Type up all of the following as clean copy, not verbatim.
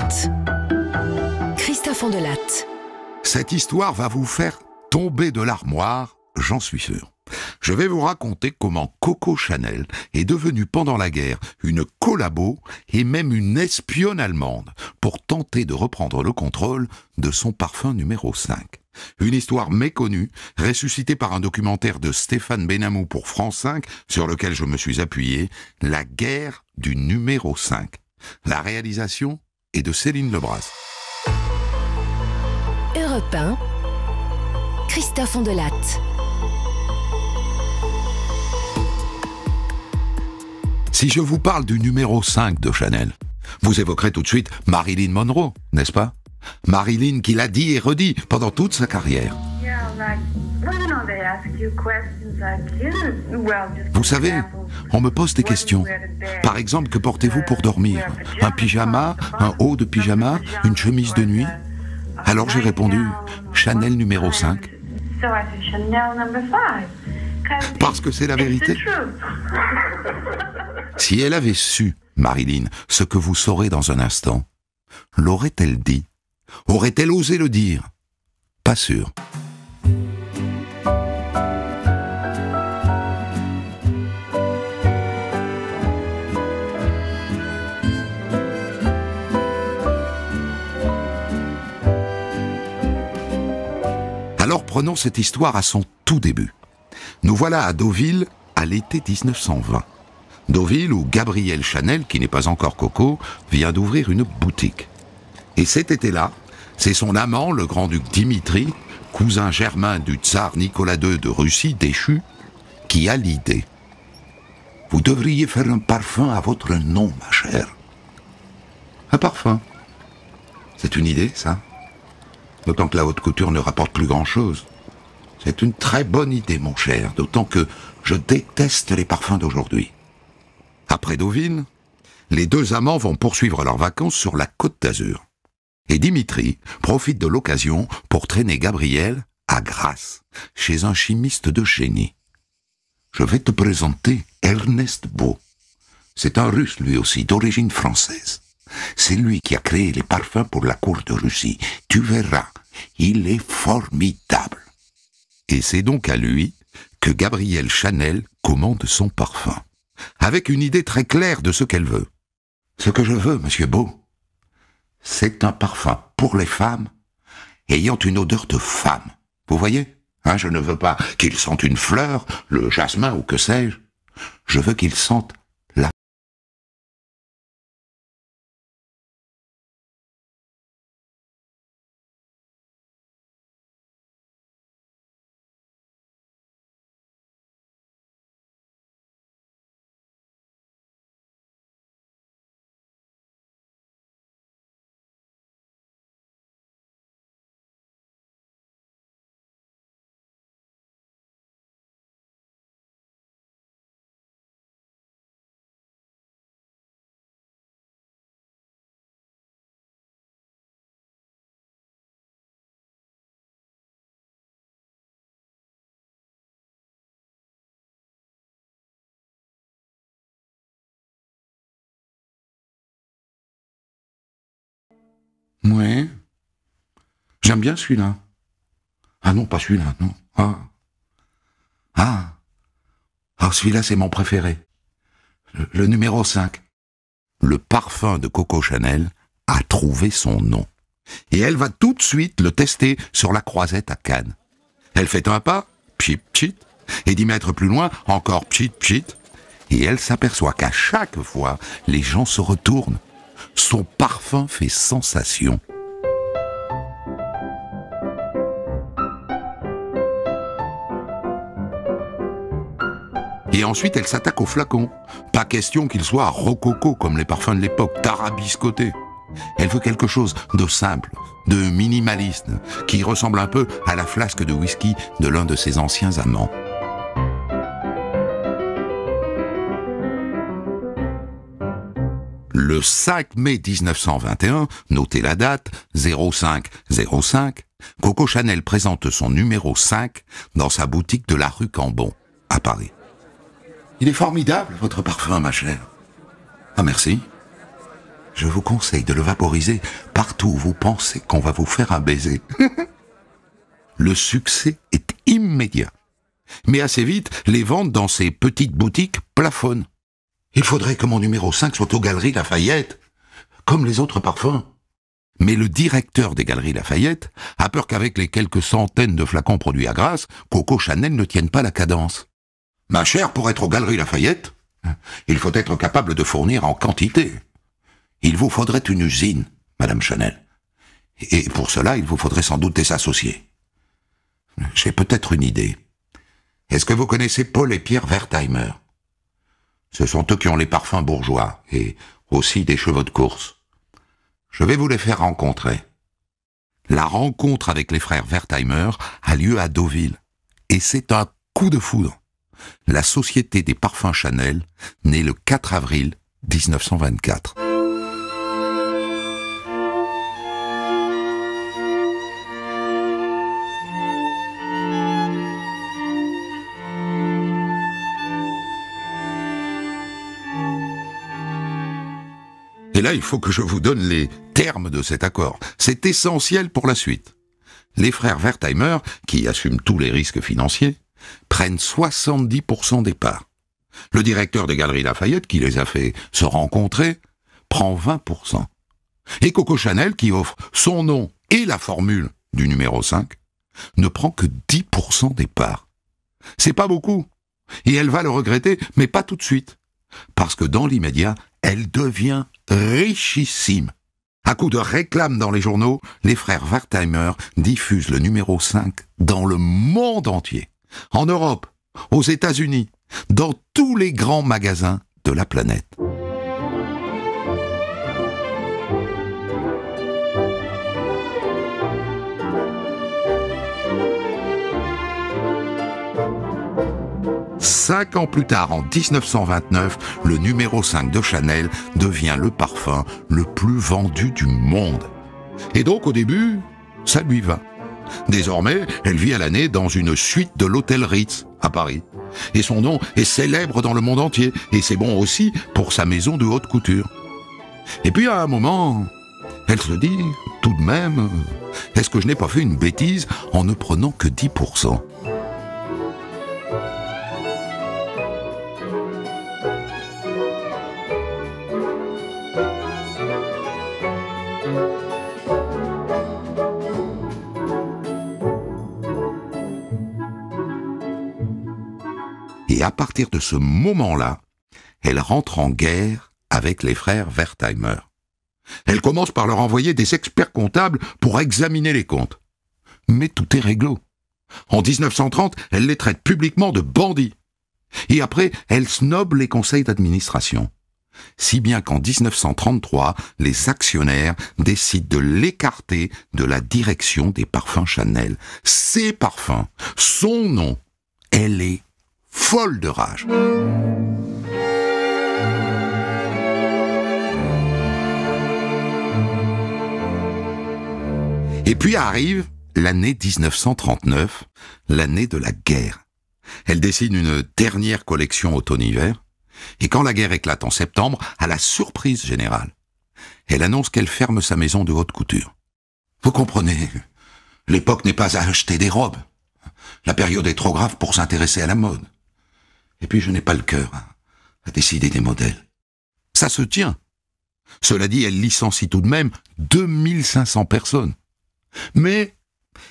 Latte. Christophe Ondelatte. Cette histoire va vous faire tomber de l'armoire, j'en suis sûr. Je vais vous raconter comment Coco Chanel est devenue pendant la guerre une collabo et même une espionne allemande pour tenter de reprendre le contrôle de son parfum numéro 5. Une histoire méconnue, ressuscitée par un documentaire de Stéphane Benamou pour France 5, sur lequel je me suis appuyé, La guerre du numéro 5. La réalisation est de Céline Lebras. Europe 1, Christophe Ondelatte. Si je vous parle du numéro 5 de Chanel, vous évoquerez tout de suite Marilyn Monroe, n'est-ce pas? Marilyn qui l'a dit et redit pendant toute sa carrière. Vous savez, on me pose des questions. Par exemple, que portez-vous pour dormir? Un pyjama, un haut de pyjama, une chemise de nuit? Alors j'ai répondu, Chanel numéro 5. Parce que c'est la vérité. Si elle avait su, Marilyn, ce que vous saurez dans un instant, l'aurait-elle dit? Aurait-elle osé le dire? Pas sûr. Alors prenons cette histoire à son tout début. Nous voilà à Deauville, à l'été 1920. Deauville où Gabrielle Chanel, qui n'est pas encore Coco, vient d'ouvrir une boutique. Et cet été-là, c'est son amant, le grand-duc Dimitri, cousin germain du tsar Nicolas II de Russie déchu, qui a l'idée. Vous devriez faire un parfum à votre nom, ma chère. Un parfum. C'est une idée, ça. D'autant que la haute couture ne rapporte plus grand-chose. C'est une très bonne idée, mon cher, d'autant que je déteste les parfums d'aujourd'hui. Après Deauville, les deux amants vont poursuivre leurs vacances sur la Côte d'Azur. Et Dimitri profite de l'occasion pour traîner Gabrielle à Grasse, chez un chimiste de génie. Je vais te présenter Ernest Beau. C'est un Russe, lui aussi, d'origine française. C'est lui qui a créé les parfums pour la cour de Russie. Tu verras, il est formidable. Et c'est donc à lui que Gabrielle Chanel commande son parfum, avec une idée très claire de ce qu'elle veut. Ce que je veux, monsieur Beau, c'est un parfum pour les femmes ayant une odeur de femme. Vous voyez, je ne veux pas qu'il sente une fleur, le jasmin ou que sais-je. Je veux qu'il sente la... Ouais. J'aime bien celui-là. Ah non, pas celui-là, non. Celui-là, c'est mon préféré. Le numéro 5. Le parfum de Coco Chanel a trouvé son nom. Et elle va tout de suite le tester sur la Croisette à Cannes. Elle fait un pas, pchit pchit, et 10 mètres plus loin, encore pchit pchit, et elle s'aperçoit qu'à chaque fois, les gens se retournent. Son parfum fait sensation. Et ensuite, elle s'attaque au flacon. Pas question qu'il soit rococo comme les parfums de l'époque, tarabiscoté. Elle veut quelque chose de simple, de minimaliste, qui ressemble un peu à la flasque de whisky de l'un de ses anciens amants. Le 5 mai 1921, notez la date, 0505, Coco Chanel présente son numéro 5 dans sa boutique de la rue Cambon, à Paris. « Il est formidable, votre parfum, ma chère. »« Ah, merci. je vous conseille de le vaporiser partout où vous pensez qu'on va vous faire un baiser. Le succès est immédiat. Mais assez vite, les ventes dans ces petites boutiques plafonnent. Il faudrait que mon numéro 5 soit aux Galeries Lafayette, comme les autres parfums. Mais le directeur des Galeries Lafayette a peur qu'avec les quelques centaines de flacons produits à Grasse, Coco Chanel ne tienne pas la cadence. Ma chère, pour être aux Galeries Lafayette, il faut être capable de fournir en quantité. Il vous faudrait une usine, Madame Chanel. Et pour cela, il vous faudrait sans doute des associés. J'ai peut-être une idée. Est-ce que vous connaissez Paul et Pierre Wertheimer? Ce sont eux qui ont les parfums bourgeois et aussi des chevaux de course. Je vais vous les faire rencontrer. La rencontre avec les frères Wertheimer a lieu à Deauville. Et c'est un coup de foudre. La Société des parfums Chanel, née le 4 avril 1924. Et là, il faut que je vous donne les termes de cet accord. C'est essentiel pour la suite. Les frères Wertheimer, qui assument tous les risques financiers, prennent 70% des parts. Le directeur des Galeries Lafayette, qui les a fait se rencontrer, prend 20%. Et Coco Chanel, qui offre son nom et la formule du numéro 5, ne prend que 10% des parts. C'est pas beaucoup. Et elle va le regretter, mais pas tout de suite. Parce que dans l'immédiat, elle devient richissime. À coup de réclames dans les journaux, les frères Wertheimer diffusent le numéro 5 dans le monde entier. En Europe, aux États-Unis, dans tous les grands magasins de la planète. Cinq ans plus tard, en 1929, le numéro 5 de Chanel devient le parfum le plus vendu du monde. Et donc, au début, ça lui va. Désormais, elle vit à l'année dans une suite de l'hôtel Ritz, à Paris. Et son nom est célèbre dans le monde entier, et c'est bon aussi pour sa maison de haute couture. Et puis, à un moment, elle se dit, tout de même, est-ce que je n'ai pas fait une bêtise en ne prenant que 10%? Et à partir de ce moment-là, elle rentre en guerre avec les frères Wertheimer. Elle commence par leur envoyer des experts comptables pour examiner les comptes. Mais tout est réglo. En 1930, elle les traite publiquement de bandits. Et après, elle snobe les conseils d'administration. Si bien qu'en 1933, les actionnaires décident de l'écarter de la direction des parfums Chanel. Ses parfums, son nom, elle est folle de rage. Et puis arrive l'année 1939, l'année de la guerre. Elle dessine une dernière collection automne-hiver, et quand la guerre éclate en septembre, à la surprise générale, elle annonce qu'elle ferme sa maison de haute couture. Vous comprenez, l'époque n'est pas à acheter des robes. La période est trop grave pour s'intéresser à la mode. Et puis je n'ai pas le cœur à décider des modèles. Ça se tient. Cela dit, elle licencie tout de même 2500 personnes. Mais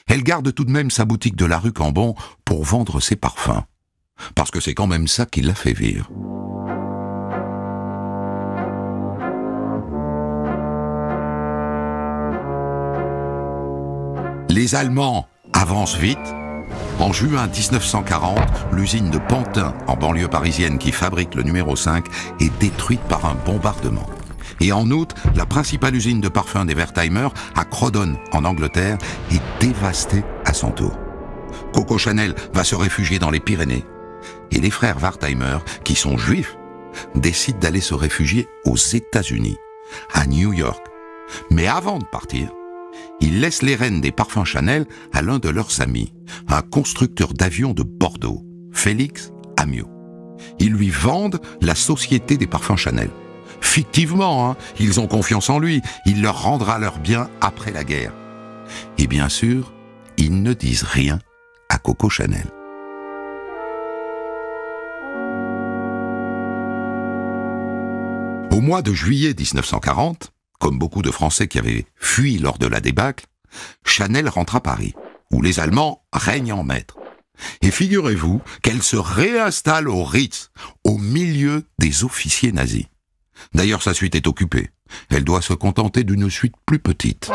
elle garde tout de même sa boutique de la rue Cambon pour vendre ses parfums. Parce que c'est quand même ça qui l'a fait vivre. Les Allemands avancent vite. En juin 1940, l'usine de Pantin, en banlieue parisienne, qui fabrique le numéro 5, est détruite par un bombardement. Et en août, la principale usine de parfums des Wertheimer, à Croydon, en Angleterre, est dévastée à son tour. Coco Chanel va se réfugier dans les Pyrénées. Et les frères Wertheimer, qui sont juifs, décident d'aller se réfugier aux États-Unis, à New York. Mais avant de partir, ils laissent les rênes des parfums Chanel à l'un de leurs amis, un constructeur d'avions de Bordeaux, Félix Amiot. Ils lui vendent la Société des parfums Chanel. Fictivement, hein, ils ont confiance en lui, il leur rendra leurs biens après la guerre. Et bien sûr, ils ne disent rien à Coco Chanel. Au mois de juillet 1940, comme beaucoup de Français qui avaient fui lors de la débâcle, Chanel rentre à Paris, où les Allemands règnent en maître. Et figurez-vous qu'elle se réinstalle au Ritz, au milieu des officiers nazis. D'ailleurs, sa suite est occupée. Elle doit se contenter d'une suite plus petite.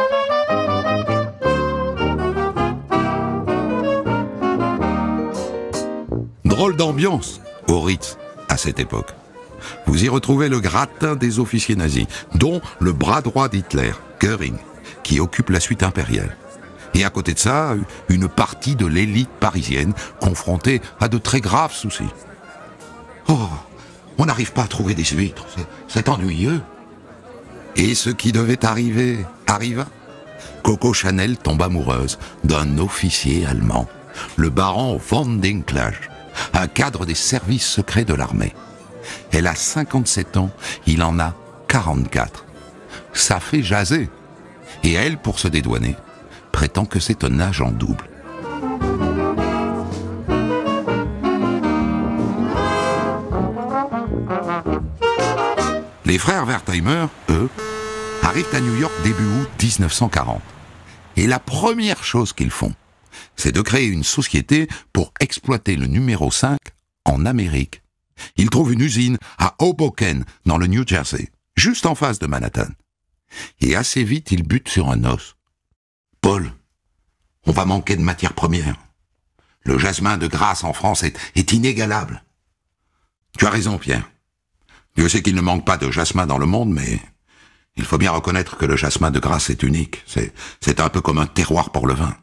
Drôle d'ambiance au Ritz à cette époque. Vous y retrouvez le gratin des officiers nazis, dont le bras droit d'Hitler, Göring, qui occupe la suite impériale. Et à côté de ça, une partie de l'élite parisienne confrontée à de très graves soucis. Oh, on n'arrive pas à trouver des huîtres, c'est ennuyeux. Et ce qui devait arriver, arriva. Coco Chanel tombe amoureuse d'un officier allemand, le baron von Dinklage, un cadre des services secrets de l'armée. Elle a 57 ans, il en a 44. Ça fait jaser. Et elle, pour se dédouaner, prétend que c'est un agent double. Les frères Wertheimer, eux, arrivent à New York début août 1940. Et la première chose qu'ils font, c'est de créer une société pour exploiter le numéro 5 en Amérique. Ils trouvent une usine à Hoboken, dans le New Jersey, juste en face de Manhattan. Et assez vite, ils butent sur un os. Paul, on va manquer de matières premières. Le jasmin de Grasse en France est inégalable. Tu as raison, Pierre. Dieu sait qu'il ne manque pas de jasmin dans le monde, mais il faut bien reconnaître que le jasmin de Grasse est unique. C'est un peu comme un terroir pour le vin.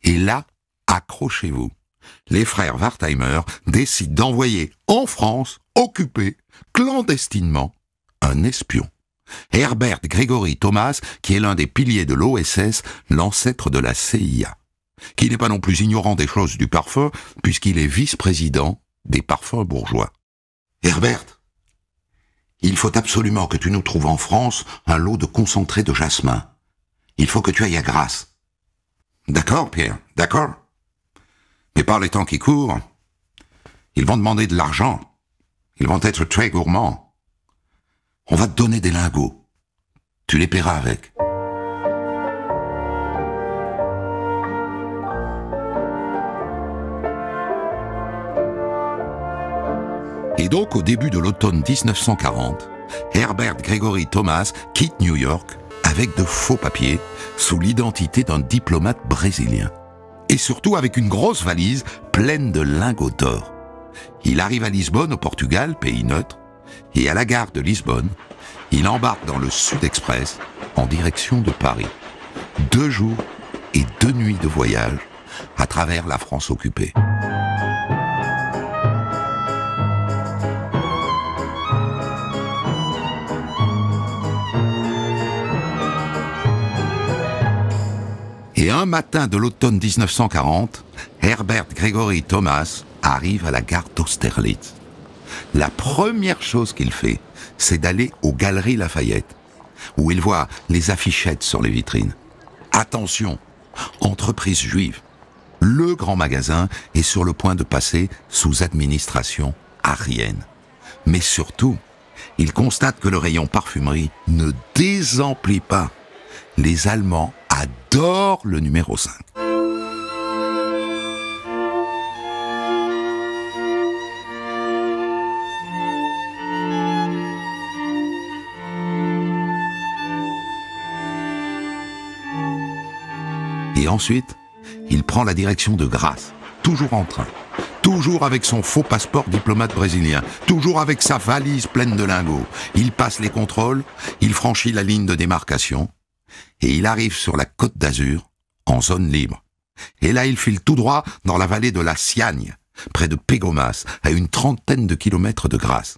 Et là, accrochez-vous. Les frères Wertheimer décident d'envoyer en France, occupée, clandestinement, un espion. Herbert Gregory Thomas, qui est l'un des piliers de l'OSS, l'ancêtre de la CIA, qui n'est pas non plus ignorant des choses du parfum, puisqu'il est vice-président des parfums bourgeois. Herbert, il faut absolument que tu nous trouves en France un lot de concentré de jasmin. Il faut que tu ailles à Grasse. D'accord, Pierre, d'accord. Mais par les temps qui courent, ils vont demander de l'argent. Ils vont être très gourmands. On va te donner des lingots. Tu les paieras avec. Et donc, au début de l'automne 1940, Herbert Gregory Thomas quitte New York avec de faux papiers sous l'identité d'un diplomate brésilien. Et surtout avec une grosse valise pleine de lingots d'or. Il arrive à Lisbonne, au Portugal, pays neutre, et à la gare de Lisbonne, il embarque dans le Sud Express en direction de Paris. 2 jours et 2 nuits de voyage à travers la France occupée. Et un matin de l'automne 1940, Herbert Gregory Thomas arrive à la gare d'Austerlitz. La première chose qu'il fait, c'est d'aller aux Galeries Lafayette, où il voit les affichettes sur les vitrines. Attention, entreprise juive. Le grand magasin est sur le point de passer sous administration aryenne. Mais surtout, il constate que le rayon parfumerie ne désemplit pas. Les Allemands adorent le numéro 5. Et ensuite, il prend la direction de Grasse, toujours en train, toujours avec son faux passeport diplomate brésilien, toujours avec sa valise pleine de lingots. Il passe les contrôles, il franchit la ligne de démarcation, et il arrive sur la Côte d'Azur, en zone libre. Et là, il file tout droit dans la vallée de la Siagne, près de Pégomas, à une 30aine de kilomètres de Grasse.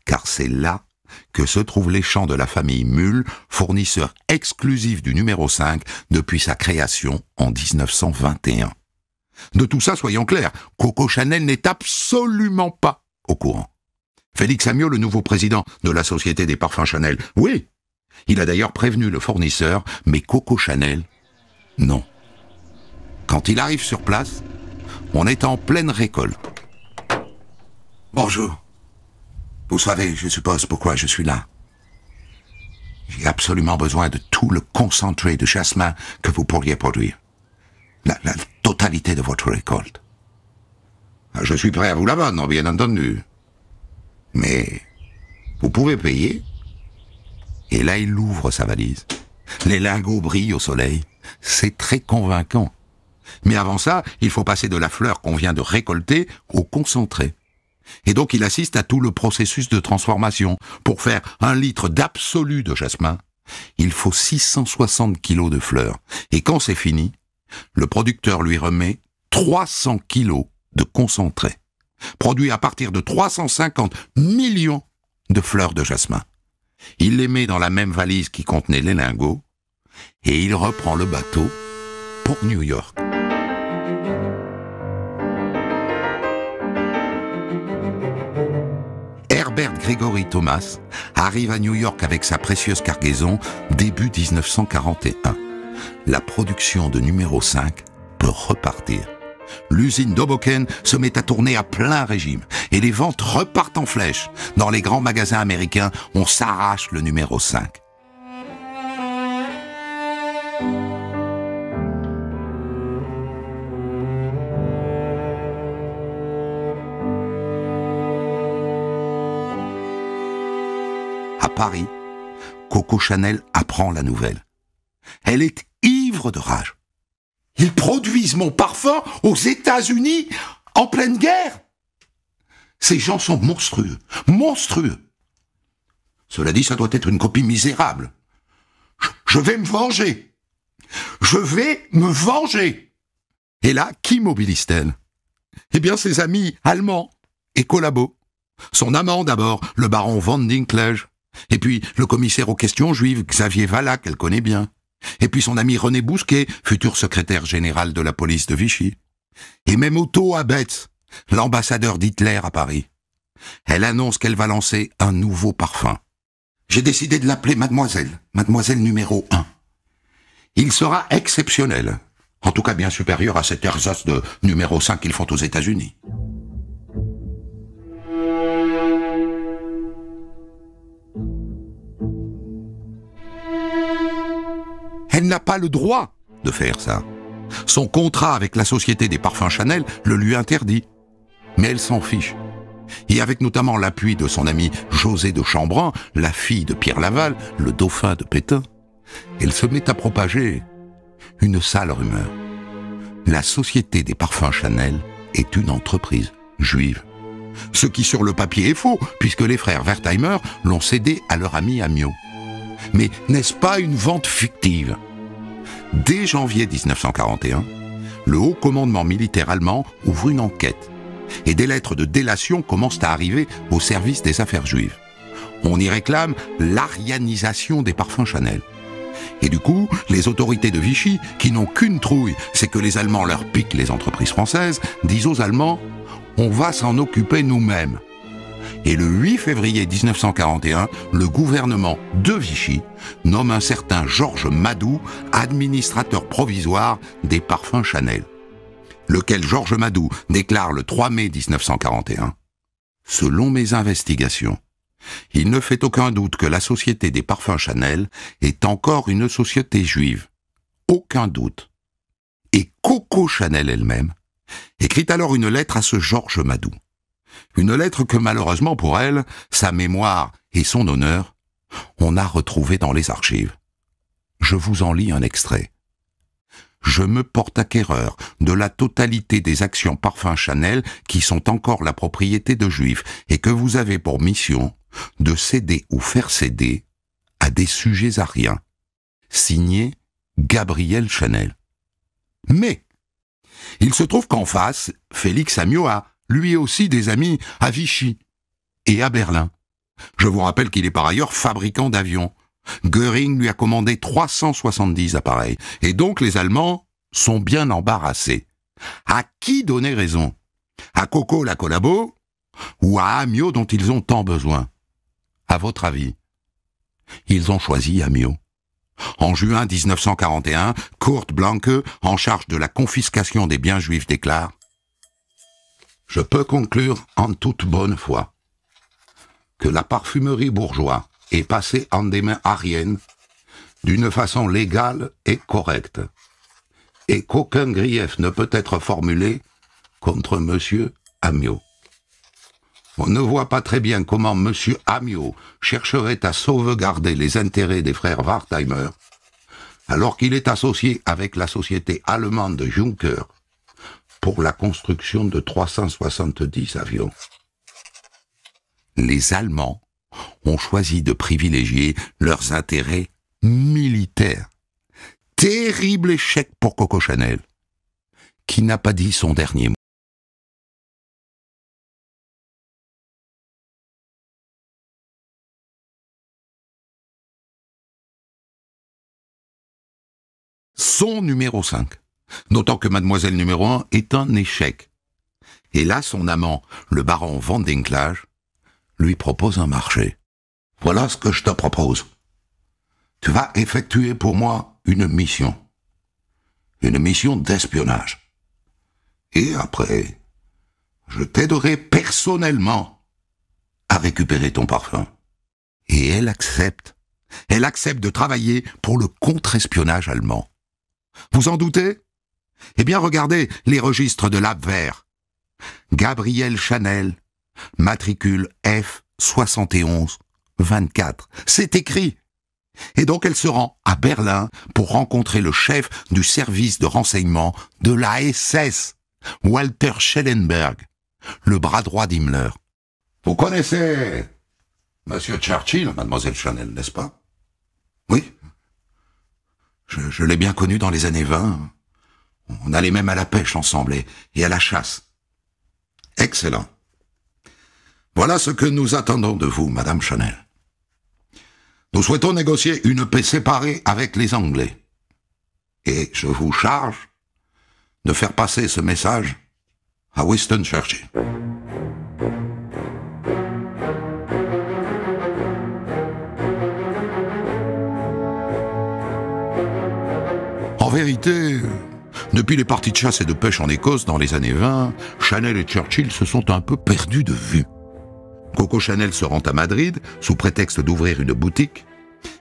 Car c'est là que se trouvent les champs de la famille Mull, fournisseur exclusif du numéro 5 depuis sa création en 1921. De tout ça, soyons clairs, Coco Chanel n'est absolument pas au courant. Félix Amiot, le nouveau président de la Société des parfums Chanel, oui. Il a d'ailleurs prévenu le fournisseur, mais Coco Chanel, non. Quand il arrive sur place, on est en pleine récolte. Bonjour. Vous savez, je suppose, pourquoi je suis là. J'ai absolument besoin de tout le concentré de jasmin que vous pourriez produire. La totalité de votre récolte. Je suis prêt à vous la vendre, bien entendu. Mais vous pouvez payer. Et là, il ouvre sa valise. Les lingots brillent au soleil. C'est très convaincant. Mais avant ça, il faut passer de la fleur qu'on vient de récolter au concentré. Et donc, il assiste à tout le processus de transformation. Pour faire 1 litre d'absolu de jasmin, il faut 660 kilos de fleurs. Et quand c'est fini, le producteur lui remet 300 kilos de concentré, produit à partir de 350 millions de fleurs de jasmin. Il les met dans la même valise qui contenait les lingots, et il reprend le bateau pour New York. Herbert Gregory Thomas arrive à New York avec sa précieuse cargaison début 1941. La production de numéro 5 peut repartir. L'usine d'Hoboken se met à tourner à plein régime et les ventes repartent en flèche. Dans les grands magasins américains, on s'arrache le numéro 5. À Paris, Coco Chanel apprend la nouvelle. Elle est ivre de rage. Ils produisent mon parfum aux États-Unis en pleine guerre. Ces gens sont monstrueux, monstrueux. Cela dit, ça doit être une copie misérable. Je vais me venger. Je vais me venger. Et là, qui mobilise-t-elle? Eh bien, ses amis allemands et collabos. Son amant d'abord, le baron von Dinklage. Et puis, le commissaire aux questions juives, Xavier Vallat, qu'elle connaît bien. Et puis son ami René Bousquet, futur secrétaire général de la police de Vichy. Et même Otto Abetz, l'ambassadeur d'Hitler à Paris. Elle annonce qu'elle va lancer un nouveau parfum. J'ai décidé de l'appeler Mademoiselle, Mademoiselle numéro 1. Il sera exceptionnel, en tout cas bien supérieur à cet ersatz de numéro 5 qu'ils font aux États-Unis. Elle n'a pas le droit de faire ça. Son contrat avec la Société des parfums Chanel le lui interdit. Mais elle s'en fiche. Et avec notamment l'appui de son amie José de Chambrun, la fille de Pierre Laval, le dauphin de Pétain, elle se met à propager une sale rumeur. La Société des parfums Chanel est une entreprise juive. Ce qui sur le papier est faux, puisque les frères Wertheimer l'ont cédé à leur ami Amiot. Mais n'est-ce pas une vente fictive ? Dès janvier 1941, le haut commandement militaire allemand ouvre une enquête et des lettres de délation commencent à arriver au service des affaires juives. On y réclame l'arianisation des parfums Chanel. Et du coup, les autorités de Vichy, qui n'ont qu'une trouille, c'est que les Allemands leur piquent les entreprises françaises, disent aux Allemands « on va s'en occuper nous-mêmes ». Et le 8 février 1941, le gouvernement de Vichy nomme un certain Georges Madou administrateur provisoire des parfums Chanel, lequel Georges Madou déclare le 3 mai 1941 « Selon mes investigations, il ne fait aucun doute que la Société des parfums Chanel est encore une société juive. Aucun doute. » Et Coco Chanel elle-même écrit alors une lettre à ce Georges Madou. Une lettre que malheureusement pour elle, sa mémoire et son honneur, on a retrouvé dans les archives. Je vous en lis un extrait. « Je me porte acquéreur de la totalité des actions parfums Chanel qui sont encore la propriété de Juifs et que vous avez pour mission de céder ou faire céder à des sujets ariens. Signé Gabriel Chanel. » Mais il se trouve qu'en face, Félix Amiot a lui aussi des amis à Vichy et à Berlin. Je vous rappelle qu'il est par ailleurs fabricant d'avions. Göring lui a commandé 370 appareils, et donc les Allemands sont bien embarrassés. À qui donner raison? À Coco la collabo ou à Amiot dont ils ont tant besoin? À votre avis? Ils ont choisi Amiot. En juin 1941, Kurt Blanke, en charge de la confiscation des biens juifs, déclare « Je peux conclure en toute bonne foi que la parfumerie bourgeoise est passée en des mains ariennes d'une façon légale et correcte, et qu'aucun grief ne peut être formulé contre Monsieur Amiot. On ne voit pas très bien comment Monsieur Amiot chercherait à sauvegarder les intérêts des frères Wertheimer, alors qu'il est associé avec la société allemande Juncker pour la construction de 370 avions. » Les Allemands ont choisi de privilégier leurs intérêts militaires. Terrible échec pour Coco Chanel, qui n'a pas dit son dernier mot. Son numéro 5, d'autant que Mademoiselle numéro 1 est un échec. Et là, son amant, le baron Van Dinklage, lui propose un marché. « Voilà ce que je te propose. Tu vas effectuer pour moi une mission d'espionnage. Et après, je t'aiderai personnellement à récupérer ton parfum. » Et elle accepte. Elle accepte de travailler pour le contre-espionnage allemand. Vous en doutez? Eh bien, regardez les registres de l'Abwehr. Gabrielle Chanel, matricule F7124. C'est écrit. Et donc elle se rend à Berlin pour rencontrer le chef du service de renseignement de la SS, Walter Schellenberg, le bras droit d'Himmler. Vous connaissez Monsieur Churchill, Mademoiselle Chanel, n'est-ce pas? Oui. Je l'ai bien connu dans les années 20. On allait même à la pêche ensemble et à la chasse. Excellent. Voilà ce que nous attendons de vous, Madame Chanel. Nous souhaitons négocier une paix séparée avec les Anglais. Et je vous charge de faire passer ce message à Winston Churchill. En vérité, depuis les parties de chasse et de pêche en Écosse dans les années 20, Chanel et Churchill se sont un peu perdus de vue. Coco Chanel se rend à Madrid sous prétexte d'ouvrir une boutique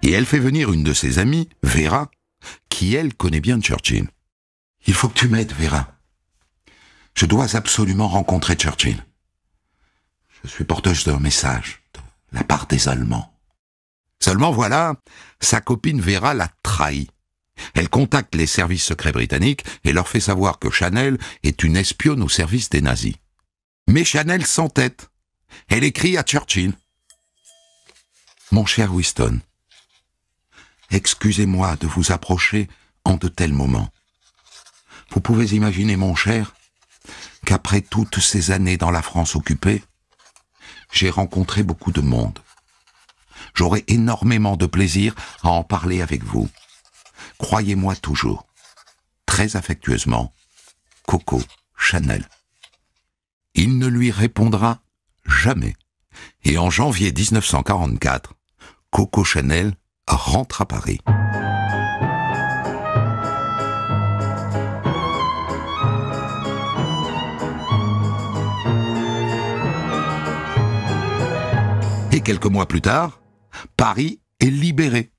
et elle fait venir une de ses amies, Vera, qui elle connaît bien Churchill. « Il faut que tu m'aides, Vera. Je dois absolument rencontrer Churchill. Je suis porteuse d'un message de la part des Allemands. » Seulement voilà, sa copine Vera l'a trahi. Elle contacte les services secrets britanniques et leur fait savoir que Chanel est une espionne au service des nazis. Mais Chanel s'entête. Elle écrit à Churchill. « Mon cher Winston, excusez-moi de vous approcher en de tels moments. Vous pouvez imaginer, mon cher, qu'après toutes ces années dans la France occupée, j'ai rencontré beaucoup de monde. J'aurai énormément de plaisir à en parler avec vous. Croyez-moi toujours, très affectueusement, Coco Chanel. » Il ne lui répondra jamais. Et en janvier 1944, Coco Chanel rentre à Paris. Et quelques mois plus tard, Paris est libéré.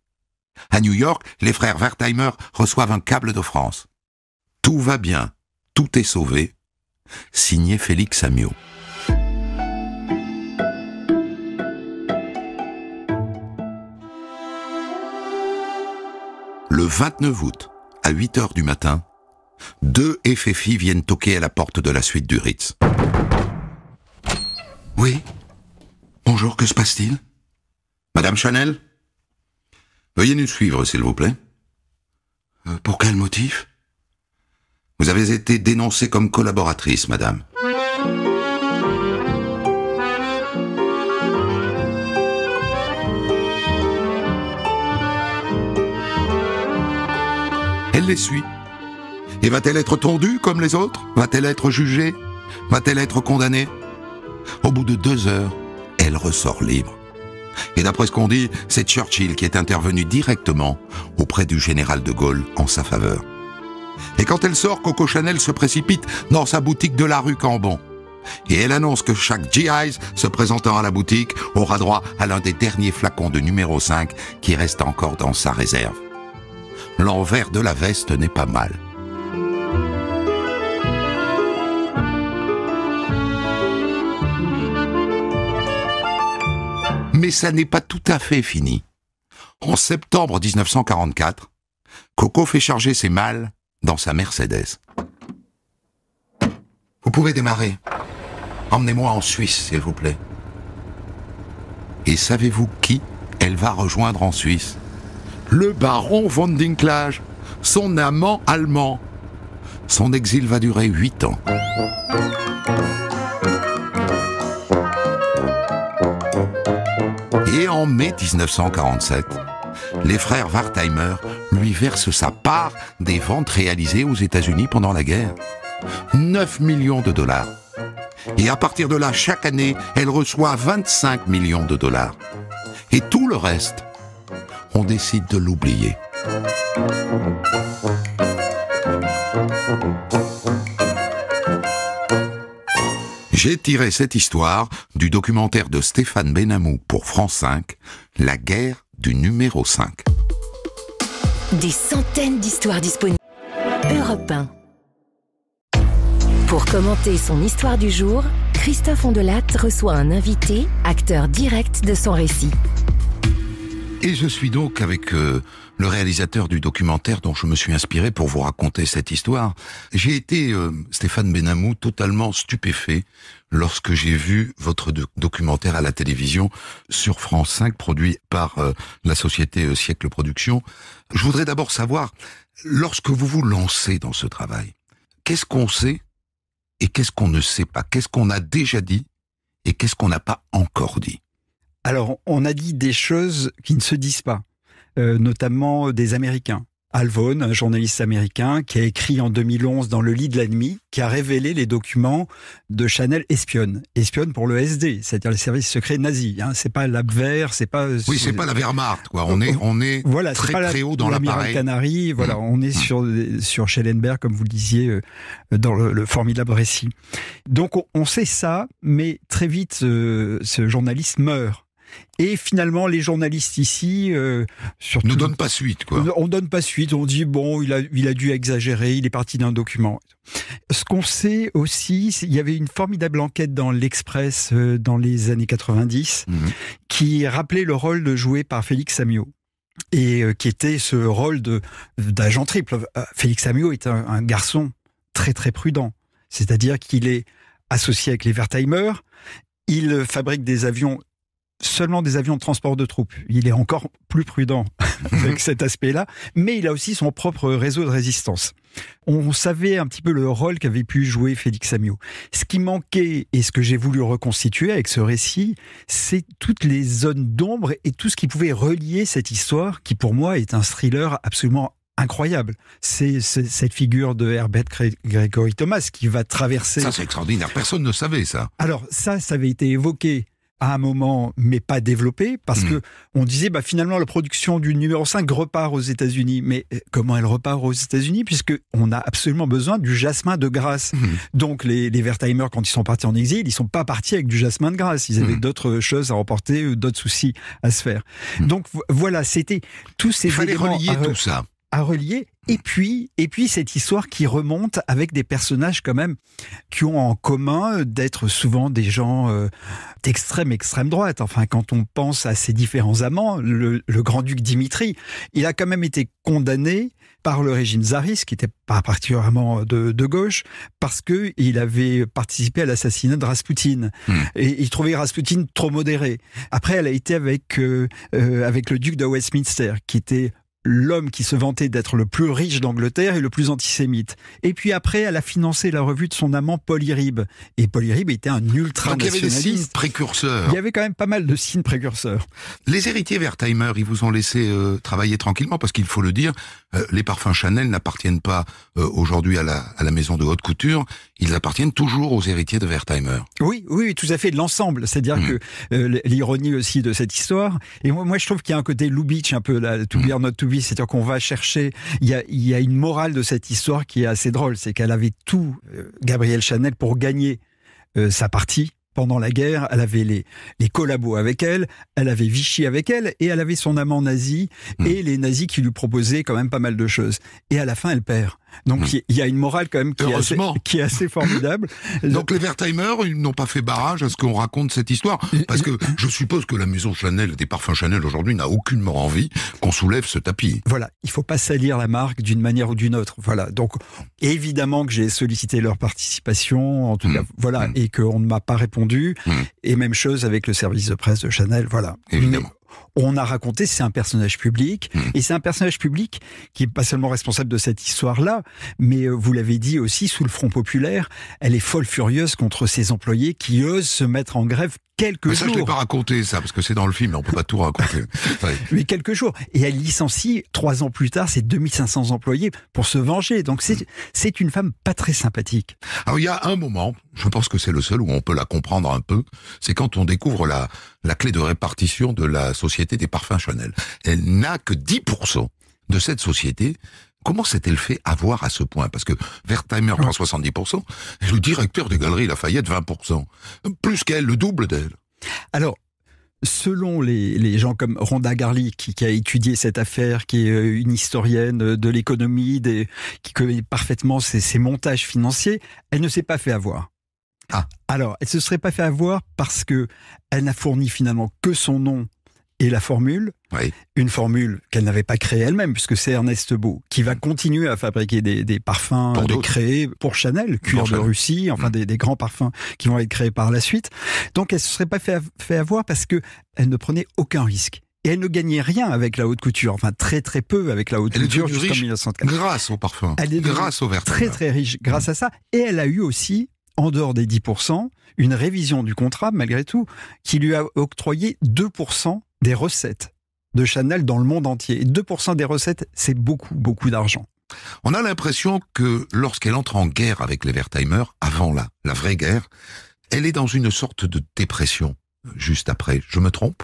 À New York, les frères Wertheimer reçoivent un câble de France. Tout va bien, tout est sauvé. Signé Félix Amiot. Le 29 août, à 8h du matin, 2 FFI viennent toquer à la porte de la suite du Ritz. « Oui? Bonjour, que se passe-t-il? Madame Chanel? Veuillez nous suivre, s'il vous plaît. Pour quel motif? Vous avez été dénoncée comme collaboratrice, madame. » Elle les suit. Et va-t-elle être tondue comme les autres? Va-t-elle être jugée? Va-t-elle être condamnée? Au bout de 2 heures, elle ressort libre. Et d'après ce qu'on dit, c'est Churchill qui est intervenu directement auprès du général de Gaulle en sa faveur. Et quand elle sort, Coco Chanel se précipite dans sa boutique de la rue Cambon. Et elle annonce que chaque GI se présentant à la boutique aura droit à l'un des derniers flacons de numéro 5 qui reste encore dans sa réserve. L'envers de la veste n'est pas mal. Mais ça n'est pas tout à fait fini. En septembre 1944, Coco fait charger ses malles dans sa Mercedes. Vous pouvez démarrer. Emmenez-moi en Suisse, s'il vous plaît. Et savez-vous qui elle va rejoindre en Suisse? Le baron von Dinklage, son amant allemand. Son exil va durer 8 ans. Et en mai 1947, les frères Wertheimer lui versent sa part des ventes réalisées aux États-Unis pendant la guerre. 9 millions de dollars. Et à partir de là, chaque année, elle reçoit 25 millions de dollars. Et tout le reste, on décide de l'oublier. J'ai tiré cette histoire du documentaire de Stéphane Benamou pour France 5, La guerre du numéro 5. Des centaines d'histoires disponibles. Europe 1. Pour commenter son histoire du jour, Christophe Ondelat reçoit un invité, acteur direct de son récit. Et je suis donc avec le réalisateur du documentaire dont je me suis inspiré pour vous raconter cette histoire. J'ai été, Stéphane Benamou, totalement stupéfait lorsque j'ai vu votre documentaire à la télévision sur France 5, produit par la société Siècle Productions. Je voudrais d'abord savoir, lorsque vous vous lancez dans ce travail, qu'est-ce qu'on sait et qu'est-ce qu'on ne sait pas? Qu'est-ce qu'on a déjà dit et qu'est-ce qu'on n'a pas encore dit? Alors, on a dit des choses qui ne se disent pas, notamment des Américains. Al Vaughan, un journaliste américain, qui a écrit en 2011 dans Le lit de la nuit, qui a révélé les documents de Chanel espionne. Espionne pour le SD, c'est-à-dire le service secret nazi. Hein. C'est pas l'Abwehr, c'est pas... Oui, c'est pas la Wehrmacht, quoi. On est voilà, très haut dans l'appareil. Canary, voilà, on est sur Schellenberg, comme vous le disiez, dans le formidable récit. Donc, on sait ça, mais très vite, ce journaliste meurt. Et finalement, les journalistes ici, surtout, ne donnent pas suite, quoi. On donne pas suite. On dit bon, il a dû exagérer. Il est parti d'un document. Ce qu'on sait aussi, il y avait une formidable enquête dans l'Express dans les années 90 qui rappelait le rôle joué par Félix Amiot et qui était ce rôle d'agent triple. Félix Amiot est un garçon très très prudent. C'est-à-dire qu'il est associé avec les Wertheimer. Il fabrique des avions. Seulement des avions de transport de troupes. Il est encore plus prudent avec cet aspect-là, mais il a aussi son propre réseau de résistance. On savait un petit peu le rôle qu'avait pu jouer Félix Amiot. Ce qui manquait, et ce que j'ai voulu reconstituer avec ce récit, c'est toutes les zones d'ombre et tout ce qui pouvait relier cette histoire, qui pour moi est un thriller absolument incroyable. C'est cette figure de Herbert Gregory Thomas qui va traverser... Ça, c'est extraordinaire. Personne ne savait ça. Alors, ça avait été évoqué à un moment, mais pas développé, parce que on disait, finalement, la production du numéro 5 repart aux États-Unis. Mais comment elle repart aux États-Unis? Puisque on a absolument besoin du jasmin de Grasse. Donc, les Wertheimer, quand ils sont partis en exil, ils sont pas partis avec du jasmin de Grasse. Ils avaient d'autres choses à remporter, d'autres soucis à se faire. Donc, voilà, c'était tous ces éléments. Il fallait relier tout ça. À relier, et puis cette histoire qui remonte avec des personnages quand même qui ont en commun d'être souvent des gens d'extrême droite. Enfin, quand on pense à ses différents amants, le grand-duc Dimitri, il a quand même été condamné par le régime tsariste, qui n'était pas particulièrement de gauche, parce que il avait participé à l'assassinat de Raspoutine. Et il trouvait Raspoutine trop modéré. Après, elle a été avec le duc de Westminster, qui était l'homme qui se vantait d'être le plus riche d'Angleterre et le plus antisémite. Et puis après, elle a financé la revue de son amant Paul Irib. Et Paul Irib était un ultra-nationaliste. Donc il y avait des signes précurseurs. Il y avait quand même pas mal de signes précurseurs. Les héritiers Wertheimer, ils vous ont laissé travailler tranquillement, parce qu'il faut le dire, les parfums Chanel n'appartiennent pas aujourd'hui à la maison de haute couture, ils appartiennent toujours aux héritiers de Wertheimer. Oui, tout à fait, de l'ensemble. C'est-à-dire que l'ironie aussi de cette histoire, et moi je trouve qu'il y a un côté Lubitsch, un peu là, to be or not to be, c'est-à-dire qu'on va chercher, il y a une morale de cette histoire qui est assez drôle, c'est qu'elle avait tout, Gabrielle Chanel, pour gagner sa partie. Pendant la guerre, elle avait les collabos avec elle avait Vichy avec elle, et elle avait son amant nazi, et les nazis qui lui proposaient quand même pas mal de choses. Et à la fin, elle perd. Donc il y a une morale quand même qui est assez formidable. Donc les Wertheimer, ils n'ont pas fait barrage à ce qu'on raconte cette histoire, parce que je suppose que la maison Chanel, des parfums Chanel aujourd'hui, n'a aucunement envie qu'on soulève ce tapis. Voilà, il faut pas salir la marque d'une manière ou d'une autre. Voilà, donc évidemment que j'ai sollicité leur participation, en tout cas, voilà, et qu'on ne m'a pas répondu. Et même chose avec le service de presse de Chanel, voilà. Évidemment. Mais on a raconté, c'est un personnage public, et c'est un personnage public qui est pas seulement responsable de cette histoire-là, mais vous l'avez dit aussi, sous le Front populaire, elle est folle furieuse contre ses employés qui osent se mettre en grève quelques jours. Je ne l'ai pas raconté, ça, parce que c'est dans le film, mais on ne peut pas tout raconter. Ouais. Mais quelques jours. Et elle licencie, 3 ans plus tard, ses 2500 employés pour se venger. Donc c'est une femme pas très sympathique. Alors il y a un moment, je pense que c'est le seul où on peut la comprendre un peu, c'est quand on découvre la clé de répartition de la société des parfums Chanel. Elle n'a que 10% de cette société. Comment s'est-elle fait avoir à ce point? Parce que Wertheimer prend 70%, et le directeur des Galeries Lafayette 20%. Plus qu'elle, le double d'elle. Alors, selon les gens comme Rhonda Garlick, qui a étudié cette affaire, qui est une historienne de l'économie, qui connaît parfaitement ses montages financiers, elle ne s'est pas fait avoir. Alors, elle se serait pas fait avoir parce que elle n'a fourni finalement que son nom et la formule, une formule qu'elle n'avait pas créée elle-même, puisque c'est Ernest Beau qui va continuer à fabriquer des parfums créés pour Chanel, cuir de Russie, enfin des grands parfums qui vont être créés par la suite. Donc elle se serait pas fait avoir parce que elle ne prenait aucun risque. Et elle ne gagnait rien avec la haute couture, enfin très très peu avec la haute couture jusqu'en 1904. Grâce au parfum, grâce au Wertheimer. Très très riche grâce à ça. Et elle a eu aussi, en dehors des 10%, une révision du contrat, malgré tout, qui lui a octroyé 2% des recettes de Chanel dans le monde entier. Et 2% des recettes, c'est beaucoup, beaucoup d'argent. On a l'impression que lorsqu'elle entre en guerre avec les Wertheimer, avant la vraie guerre, elle est dans une sorte de dépression juste après. Je me trompe ?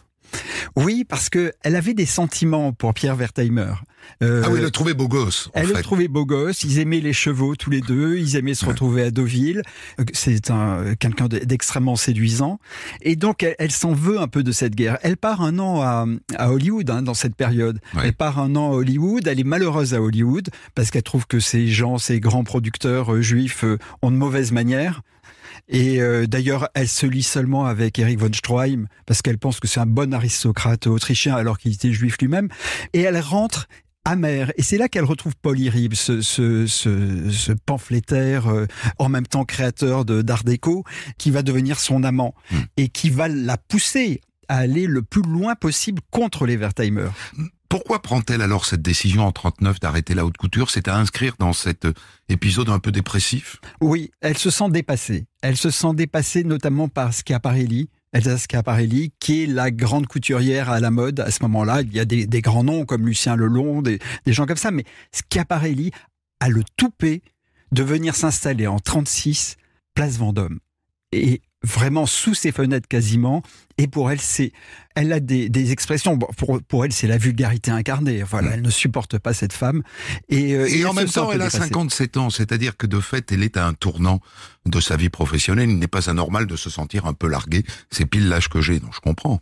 Oui, parce que elle avait des sentiments pour Pierre Wertheimer. Oui, elle le trouvait beau gosse. Elle le trouvait beau gosse. Ils aimaient les chevaux tous les deux. Ils aimaient se retrouver à Deauville. C'est quelqu'un d'extrêmement séduisant. Et donc, elle s'en veut un peu de cette guerre. Elle part un an à Hollywood dans cette période. Elle part un an à Hollywood. Elle est malheureuse à Hollywood parce qu'elle trouve que ces grands producteurs juifs ont de mauvaises manières. Et d'ailleurs, elle se lie seulement avec Erich von Stroheim parce qu'elle pense que c'est un bon aristocrate autrichien alors qu'il était juif lui-même. Et elle rentre amère. Et c'est là qu'elle retrouve Paul Irib, ce pamphlétaire, en même temps créateur d'art déco, qui va devenir son amant et qui va la pousser à aller le plus loin possible contre les Wertheimer. Pourquoi prend-elle alors cette décision en 1939 d'arrêter la haute couture? C'est à inscrire dans cet épisode un peu dépressif? Oui, elle se sent dépassée. Elle se sent dépassée notamment par Schiaparelli, Elsa Schiaparelli, qui est la grande couturière à la mode. À ce moment-là, il y a des grands noms comme Lucien Lelon, des gens comme ça. Mais Schiaparelli a le toupet de venir s'installer en 1936, place Vendôme. Et vraiment sous ses fenêtres quasiment. Et pour elle, elle a des expressions. Pour elle, c'est la vulgarité incarnée. Voilà, elle ne supporte pas cette femme. Et en même temps, elle a 57 ans. C'est-à-dire que de fait, elle est à un tournant de sa vie professionnelle. Il n'est pas anormal de se sentir un peu largué. C'est pile l'âge que j'ai, donc je comprends.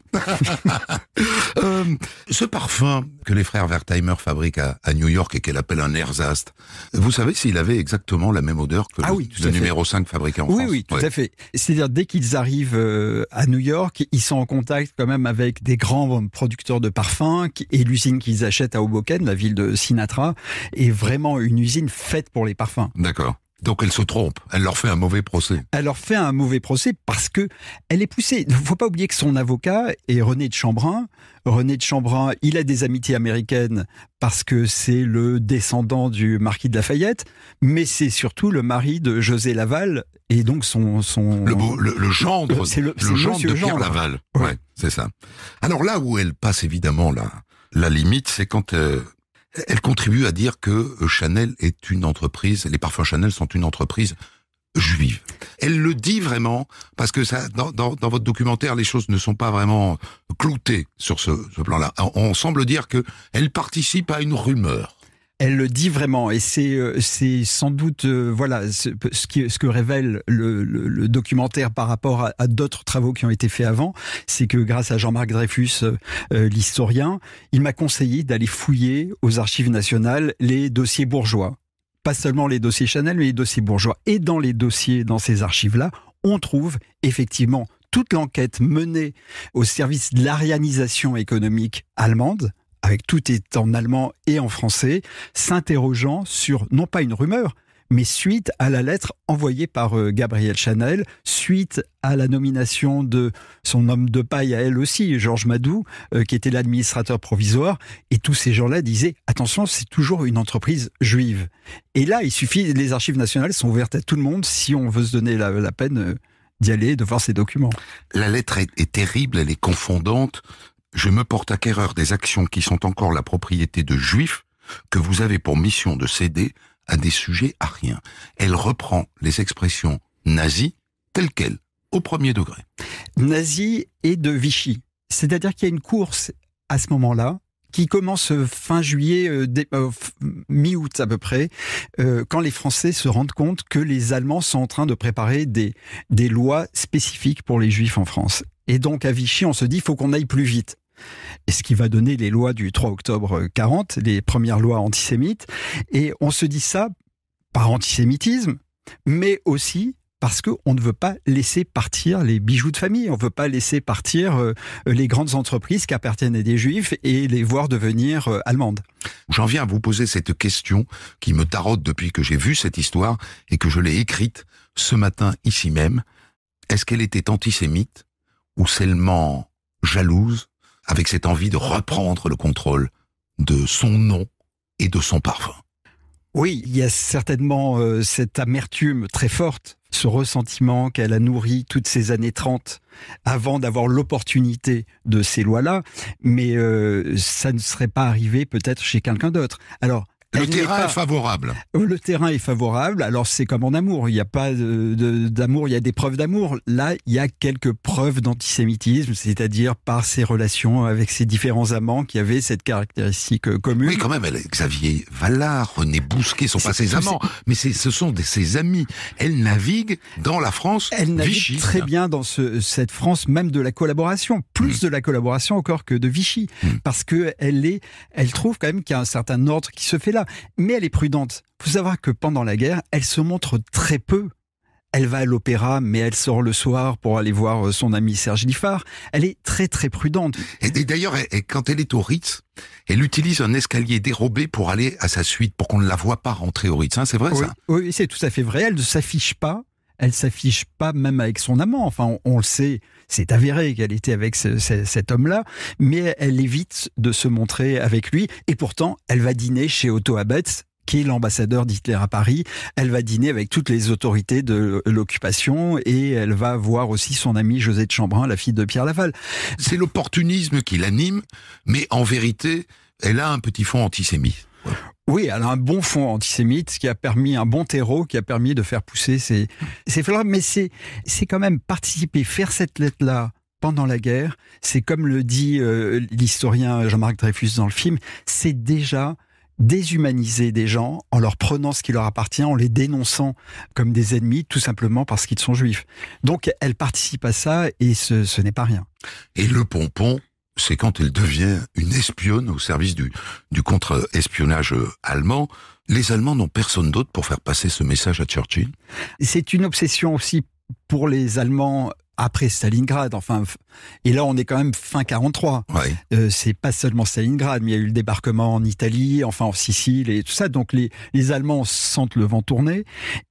Ce parfum que les frères Wertheimer fabriquent à New York et qu'elle appelle un ersatz, vous savez s'il avait exactement la même odeur que le numéro 5 fabriqué en France? Oui, tout à fait. C'est-à-dire, dès qu'ils arrivent à New York, ils sont en contact quand même avec des grands producteurs de parfums et l'usine qu'ils achètent à Hoboken, la ville de Sinatra, est vraiment une usine faite pour les parfums. D'accord. Donc elle se trompe, elle leur fait un mauvais procès. Elle leur fait un mauvais procès parce que elle est poussée. Il ne faut pas oublier que son avocat est René de Chambrun. René de Chambrun, il a des amitiés américaines parce que c'est le descendant du marquis de Lafayette, mais c'est surtout le mari de José Laval et donc son... Le gendre, c'est le gendre de Pierre Gendre. Laval. Ouais, c'est ça. Alors là où elle passe évidemment la limite, c'est quand elle contribue à dire que Chanel est une entreprise, les parfums Chanel sont une entreprise juive. Elle le dit vraiment, parce que ça, dans votre documentaire, les choses ne sont pas vraiment cloutées sur ce plan-là. On semble dire que elle participe à une rumeur. Elle le dit vraiment, et c'est sans doute voilà ce que révèle le documentaire par rapport à d'autres travaux qui ont été faits avant, c'est que grâce à Jean-Marc Dreyfus, l'historien, il m'a conseillé d'aller fouiller aux archives nationales les dossiers bourgeois. Pas seulement les dossiers Chanel, mais les dossiers bourgeois. Et dans les dossiers, dans ces archives-là, on trouve effectivement toute l'enquête menée au service de l'arianisation économique allemande, avec tout est en allemand et en français, s'interrogeant sur, non pas une rumeur, mais suite à la lettre envoyée par Gabrielle Chanel, suite à la nomination de son homme de paille à elle aussi, Georges Madou, qui était l'administrateur provisoire, et tous ces gens-là disaient « Attention, c'est toujours une entreprise juive ». Et là, il suffit, les archives nationales sont ouvertes à tout le monde si on veut se donner la peine d'y aller, de voir ces documents. La lettre est terrible, elle est confondante. Je me porte acquéreur des actions qui sont encore la propriété de juifs que vous avez pour mission de céder à des sujets ariens. Elle reprend les expressions nazies telles quelles, au premier degré. Nazi et de Vichy. C'est-à-dire qu'il y a une course à ce moment-là qui commence fin juillet, mi-août à peu près, quand les Français se rendent compte que les Allemands sont en train de préparer des lois spécifiques pour les Juifs en France. Et donc à Vichy, on se dit, il faut qu'on aille plus vite. Et ce qui va donner les lois du 3 octobre 40, les premières lois antisémites. Et on se dit ça par antisémitisme, mais aussi parce qu'on ne veut pas laisser partir les bijoux de famille. On ne veut pas laisser partir les grandes entreprises qui appartiennent à des juifs et les voir devenir allemandes. J'en viens à vous poser cette question qui me taraude depuis que j'ai vu cette histoire et que je l'ai écrite ce matin ici même. Est-ce qu'elle était antisémite ou seulement jalouse, avec cette envie de reprendre le contrôle de son nom et de son parfum? Oui, il y a certainement cette amertume très forte, ce ressentiment qu'elle a nourri toutes ces années 30 avant d'avoir l'opportunité de ces lois-là, mais ça ne serait pas arrivé peut-être chez quelqu'un d'autre. Alors, le terrain est favorable. Le terrain est favorable. Alors c'est comme en amour. Il n'y a pas d'amour, il y a des preuves d'amour. Là, il y a quelques preuves d'antisémitisme, c'est-à-dire par ses relations avec ses différents amants qui avaient cette caractéristique commune. Oui, quand même, Xavier Vallard, René Bousquet sont pas ses amants, mais ce sont ses amis. Elle navigue dans la France Vichy. Elle navigue très bien dans cette France même de la collaboration, plus de la collaboration encore que de Vichy, parce que elle trouve quand même qu'il y a un certain ordre qui se fait là. Mais elle est prudente. Il faut savoir que pendant la guerre, elle se montre très peu. Elle va à l'opéra, mais elle sort le soir pour aller voir son ami Serge Liffard. Elle est très très prudente. Et d'ailleurs, quand elle est au Ritz, elle utilise un escalier dérobé pour aller à sa suite, pour qu'on ne la voie pas rentrer au Ritz. Hein, c'est vrai, oui, ça? Oui, c'est tout à fait vrai. Elle ne s'affiche pas. Elle s'affiche pas même avec son amant. Enfin, on le sait, c'est avéré qu'elle était avec cet homme-là, mais elle évite de se montrer avec lui. Et pourtant, elle va dîner chez Otto Abetz, qui est l'ambassadeur d'Hitler à Paris. Elle va dîner avec toutes les autorités de l'occupation et elle va voir aussi son amie José de Chambrun, la fille de Pierre Laval. C'est l'opportunisme qui l'anime, mais en vérité, elle a un petit fond antisémite. Oui, elle a un bon fond antisémite qui a permis, un bon terreau qui a permis de faire pousser ces fleurs. Mais c'est quand même participer, faire cette lettre-là pendant la guerre, c'est comme le dit l'historien Jean-Marc Dreyfus dans le film, c'est déjà déshumaniser des gens en leur prenant ce qui leur appartient, en les dénonçant comme des ennemis, tout simplement parce qu'ils sont juifs. Donc elle participe à ça et ce n'est pas rien. Et le pompon, c'est quand elle devient une espionne au service du contre-espionnage allemand. Les Allemands n'ont personne d'autre pour faire passer ce message à Churchill. C'est une obsession aussi pour les Allemands après Stalingrad. Enfin, et là, on est quand même fin 43. Ouais. C'est pas seulement Stalingrad, mais il y a eu le débarquement en Italie, enfin en Sicile et tout ça. Donc les Allemands sentent le vent tourner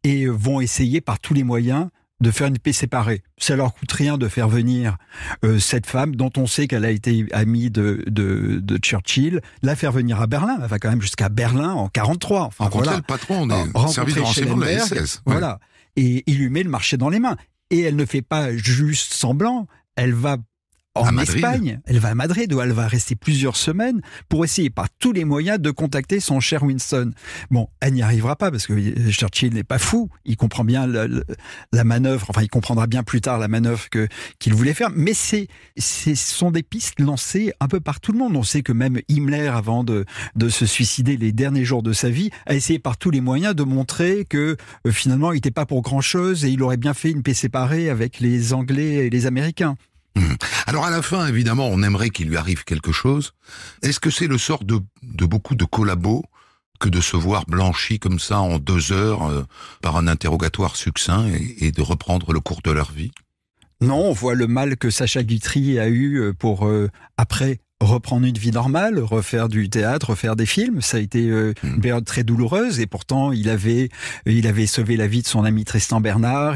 et vont essayer par tous les moyens de faire une paix séparée. Ça leur coûte rien de faire venir cette femme dont on sait qu'elle a été amie de Churchill, la faire venir à Berlin. Elle va quand même jusqu'à Berlin en 43. Enfin, voilà. Le patron des services de renseignement de la SS. Voilà. Et il lui met le marché dans les mains. Et elle ne fait pas juste semblant. Elle va en Espagne, elle va à Madrid où elle va rester plusieurs semaines pour essayer par tous les moyens de contacter son cher Winston. Bon, elle n'y arrivera pas parce que Churchill n'est pas fou, il comprend bien la manœuvre, enfin il comprendra bien plus tard la manœuvre qu'il voulait faire, mais ce sont des pistes lancées un peu par tout le monde. On sait que même Himmler, avant de se suicider les derniers jours de sa vie, a essayé par tous les moyens de montrer que finalement il n'était pas pour grand chose et il aurait bien fait une paix séparée avec les Anglais et les Américains. Alors à la fin, évidemment, on aimerait qu'il lui arrive quelque chose. Est-ce que c'est le sort de beaucoup de collabos que de se voir blanchi comme ça en 2 heures par un interrogatoire succinct et de reprendre le cours de leur vie? Non, on voit le mal que Sacha Guitry a eu pour, après, reprendre une vie normale, refaire du théâtre, refaire des films. Ça a été une période très douloureuse et pourtant il avait sauvé la vie de son ami Tristan Bernard.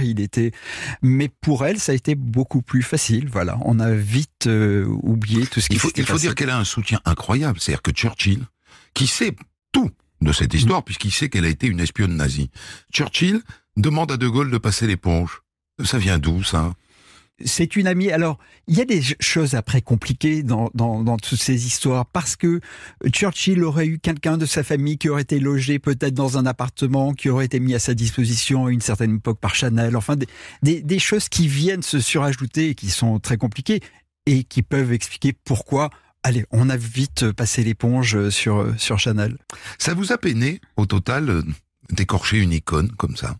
Mais pour elle, ça a été beaucoup plus facile. Voilà, on a vite oublié tout ce qui s'était passé. Il faut dire qu'elle a un soutien incroyable. C'est-à-dire que Churchill, qui sait tout de cette histoire, puisqu'il sait qu'elle a été une espionne nazie, Churchill demande à De Gaulle de passer l'éponge. Ça vient d'où, ça ? C'est une amie. Alors, il y a des choses après compliquées dans toutes ces histoires parce que Churchill aurait eu quelqu'un de sa famille qui aurait été logé peut-être dans un appartement, qui aurait été mis à sa disposition à une certaine époque par Chanel. Enfin, des choses qui viennent se surajouter et qui sont très compliquées et qui peuvent expliquer pourquoi, allez, on a vite passé l'éponge sur Chanel. Ça vous a peiné, au total, d'écorcher une icône comme ça?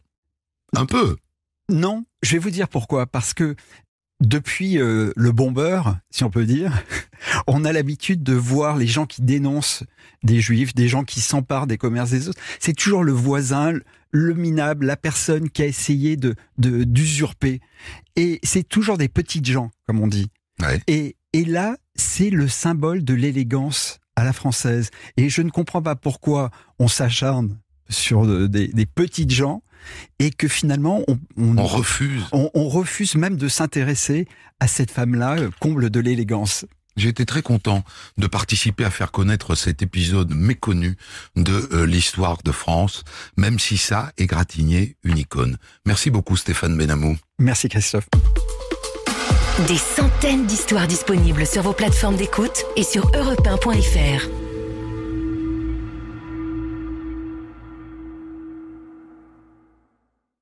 Un peu. Non, je vais vous dire pourquoi. Parce que depuis le bombeur, si on peut dire, on a l'habitude de voir les gens qui dénoncent des juifs, des gens qui s'emparent des commerces des autres. C'est toujours le voisin, le minable, la personne qui a essayé d'usurper. Et c'est toujours des petites gens, comme on dit. Ouais. Et là, c'est le symbole de l'élégance à la française. Et je ne comprends pas pourquoi on s'acharne sur des petites gens et que finalement on refuse. On refuse même de s'intéresser à cette femme-là, comble de l'élégance. J'ai été très content de participer à faire connaître cet épisode méconnu de l'histoire de France, même si ça égratignait une icône. Merci beaucoup Stéphane Benamou. Merci Christophe. Des centaines d'histoires disponibles sur vos plateformes d'écoute et sur europe1.fr.